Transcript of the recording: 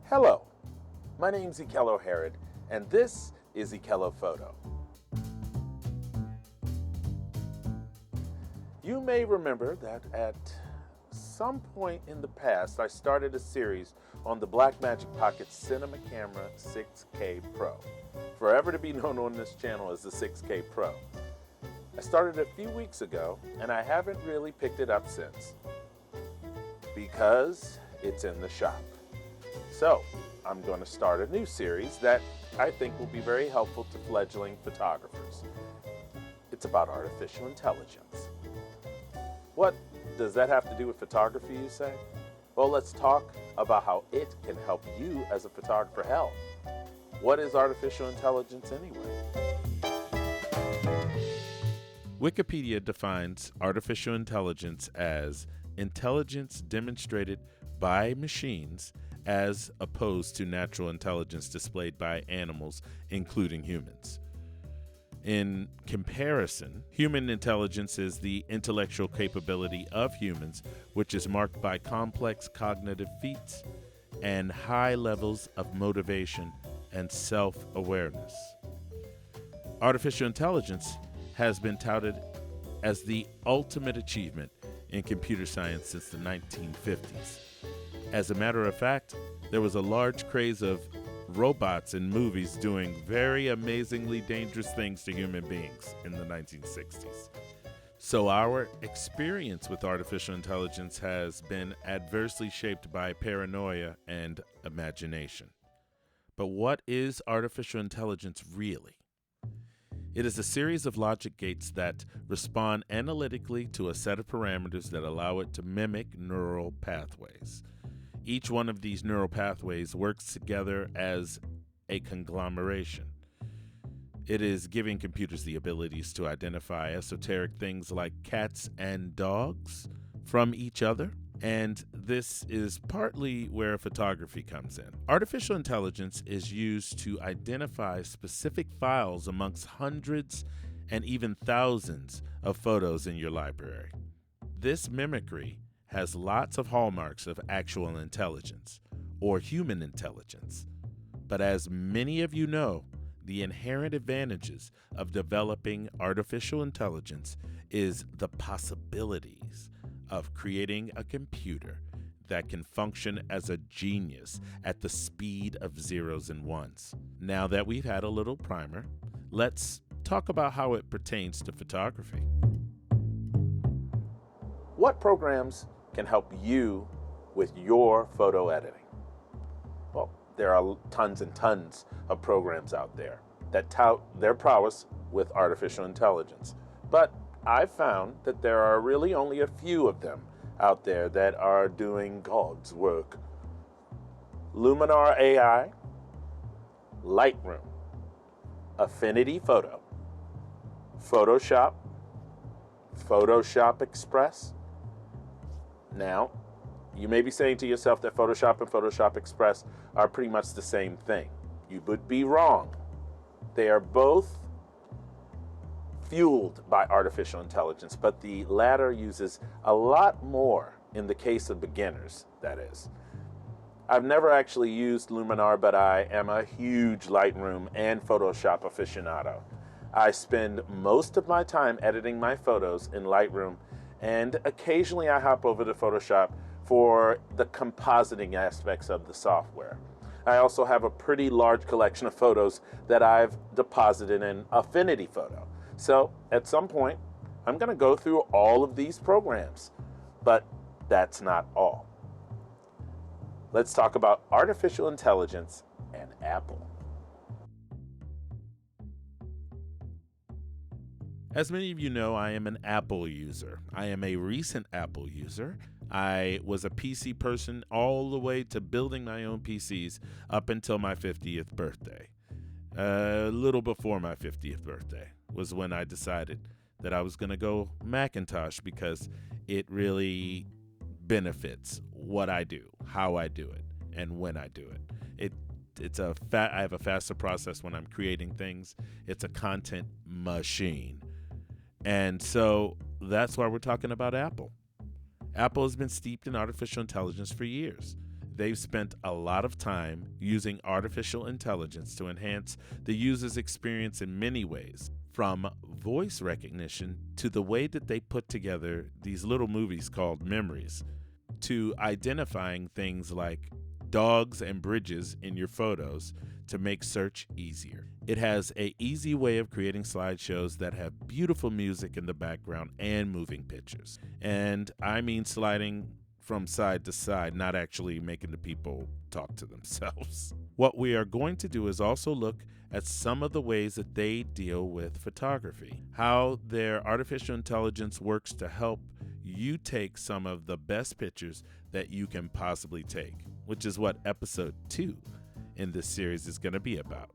Hello, my name's Ikello Herod, and this is Ikello Photo. You may remember that at some point in the past, I started a series on the Blackmagic Pocket Cinema Camera 6K Pro, forever to be known on this channel as the 6K Pro. I started a few weeks ago, and I haven't really picked it up since, because it's in the shop. So, I'm going to start a new series that I think will be very helpful to fledgling photographers. It's about artificial intelligence. What does that have to do with photography, you say? Well, let's talk about how it can help you as a photographer. Hell, what is artificial intelligence anyway? Wikipedia defines artificial intelligence as intelligence demonstrated by machines as opposed to natural intelligence displayed by animals, including humans. In comparison, human intelligence is the intellectual capability of humans, which is marked by complex cognitive feats and high levels of motivation and self-awareness. Artificial intelligence has been touted as the ultimate achievement in computer science since the 1950s. As a matter of fact, there was a large craze of robots in movies doing very amazingly dangerous things to human beings in the 1960s. So our experience with artificial intelligence has been adversely shaped by paranoia and imagination. But what is artificial intelligence really? It is a series of logic gates that respond analytically to a set of parameters that allow it to mimic neural pathways. Each one of these neural pathways works together as a conglomeration. It is giving computers the abilities to identify esoteric things like cats and dogs from each other. And this is partly where photography comes in. Artificial intelligence is used to identify specific files amongst hundreds and even thousands of photos in your library. This mimicry has lots of hallmarks of actual intelligence or human intelligence. But as many of you know, the inherent advantages of developing artificial intelligence is the possibilities of creating a computer that can function as a genius at the speed of zeros and ones. Now that we've had a little primer, let's talk about how it pertains to photography. What programs can help you with your photo editing? Well, there are tons and tons of programs out there that tout their prowess with artificial intelligence. But I've found that there are really only a few of them out there that are doing God's work. Luminar AI, Lightroom, Affinity Photo, Photoshop, Photoshop Express. Now, you may be saying to yourself that Photoshop and Photoshop Express are pretty much the same thing. You would be wrong. They are both fueled by artificial intelligence, but the latter uses a lot more in the case of beginners, that is. I've never actually used Luminar, but I am a huge Lightroom and Photoshop aficionado. I spend most of my time editing my photos in Lightroom, and occasionally I hop over to Photoshop for the compositing aspects of the software. I also have a pretty large collection of photos that I've deposited in Affinity Photo. So at some point, I'm going to go through all of these programs, but that's not all. Let's talk about artificial intelligence and Apple. As many of you know, I am an Apple user. I am a recent Apple user. I was a PC person all the way to building my own PCs up until my 50th birthday. A little before my 50th birthday was when I decided that I was going to go Macintosh because it really benefits what I do, how I do it, and when I do it. I have a faster process when I'm creating things. It's a content machine. And so that's why we're talking about Apple. Apple has been steeped in artificial intelligence for years. they've spent a lot of time using artificial intelligence to enhance the user's experience in many ways, from voice recognition to the way that they put together these little movies called memories, to identifying things like dogs and bridges in your photos to make search easier. It has an easy way of creating slideshows that have beautiful music in the background and moving pictures. And I mean sliding from side to side, not actually making the people talk to themselves. What we are going to do is also look at some of the ways that they deal with photography, how their artificial intelligence works to help you take some of the best pictures that you can possibly take, which is what episode 2 in this series is going to be about.